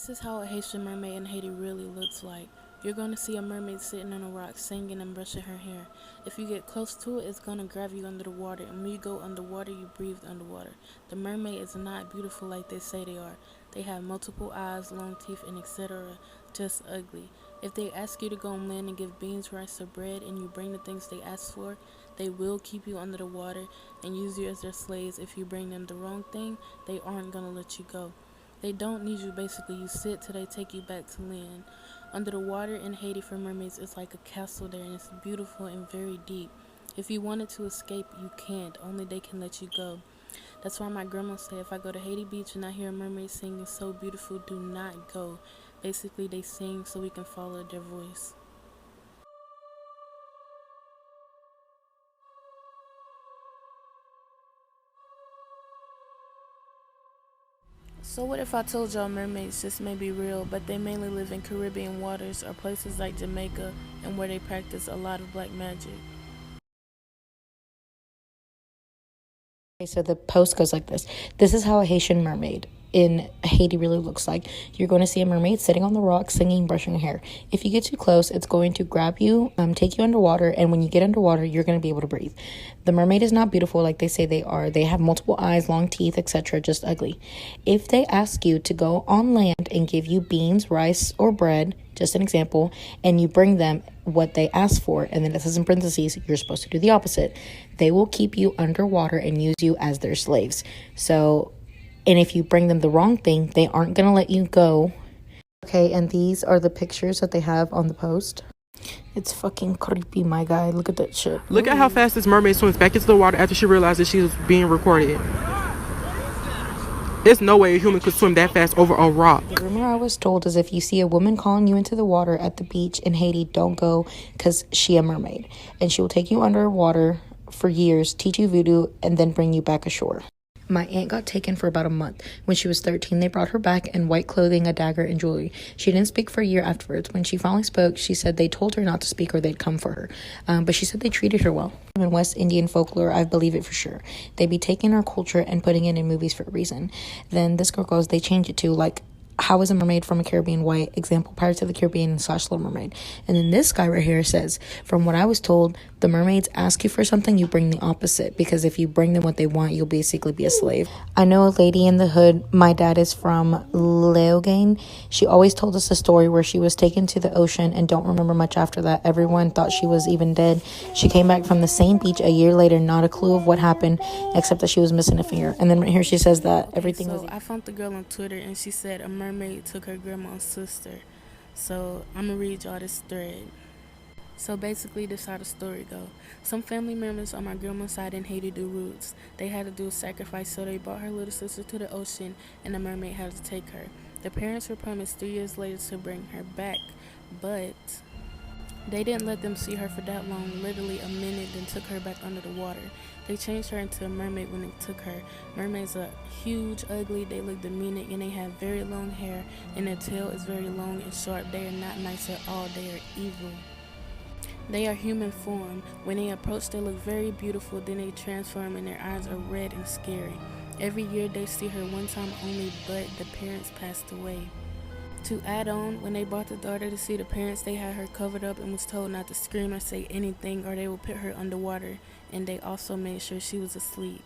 This is how a Haitian mermaid in Haiti really looks like. You're going to see a mermaid sitting on a rock singing and brushing her hair. If you get close to it, it's going to grab you under the water, and when you go underwater, you breathe underwater. The mermaid is not beautiful like they say they are. They have multiple eyes, long teeth, and etc. Just ugly. If they ask you to go on land and give beans, rice, or bread, and you bring the things they ask for, they will keep you under the water and use you as their slaves. If you bring them the wrong thing, they aren't going to let you go. They don't need you, basically. You sit till they take you back to land. Under the water in Haiti for mermaids is like a castle there, and it's beautiful and very deep. If you wanted to escape, you can't. Only they can let you go. That's why my grandma said if I go to Haiti Beach and I hear a mermaid singing so beautiful, do not go. Basically, they sing so we can follow their voice. So what if I told y'all mermaids just may be real, but they mainly live in Caribbean waters or places like Jamaica and where they practice a lot of black magic? Okay, so the post goes like this. This is how a Haitian mermaid in Haiti really looks like. You're going to see a mermaid sitting on the rock, singing, brushing her hair. If you get too close, it's going to grab you, take you underwater, and when you get underwater, you're going to be able to breathe. The mermaid is not beautiful like they say they are. They have multiple eyes, long teeth, etc., just ugly. If they ask you to go on land and give you beans, rice, or bread, just an example, and you bring them what they ask for, and then it says in parentheses, you're supposed to do the opposite. They will keep you underwater and use you as their slaves. And if you bring them the wrong thing, they aren't going to let you go. Okay, and these are the pictures that they have on the post. It's fucking creepy, my guy. Look at that shit. Look at how fast this mermaid swims back into the water after she realized that she was being recorded. There's no way a human could swim that fast over a rock. The rumor I was told is if you see a woman calling you into the water at the beach in Haiti, don't go because she a mermaid. And she will take you underwater for years, teach you voodoo, and then bring you back ashore. My aunt got taken for about a month. When she was 13, they brought her back in white clothing, a dagger, and jewelry. She didn't speak for a year afterwards. When she finally spoke, she said they told her not to speak or they'd come for her. But she said they treated her well. In West Indian folklore, I believe it for sure. They be taking our culture and putting it in movies for a reason. Then this girl goes, they change it to like, how is a mermaid from a Caribbean white? Example, Pirates of the Caribbean / Little Mermaid. And then this guy right here says, from what I was told, the mermaids ask you for something, you bring the opposite. Because if you bring them what they want, you'll basically be a slave. I know a lady in the hood. My dad is from Leogane. She always told us a story where she was taken to the ocean and don't remember much after that. Everyone thought she was even dead. She came back from the same beach a year later, not a clue of what happened, except that she was missing a finger. And then right here she says that everything was... I found the girl on Twitter and she said a mermaid took her grandma's sister. So I'm gonna read y'all this thread. So basically this how the story go. Some family members on my grandma's side in Haiti do roots. They had to do a sacrifice, so they brought her little sister to the ocean and the mermaid had to take her. The parents were promised 3 years later to bring her back, but they didn't let them see her for that long, literally a minute, then took her back under the water. They changed her into a mermaid when they took her. Mermaids are huge, ugly, they look demeaning, and they have very long hair, and their tail is very long and sharp. They are not nice at all, they are evil. They are human form. When they approach, they look very beautiful, then they transform and their eyes are red and scary. Every year they see her one time only, but the parents passed away. To add on, when they brought the daughter to see the parents, they had her covered up and was told not to scream or say anything or they would put her underwater, and they also made sure she was asleep.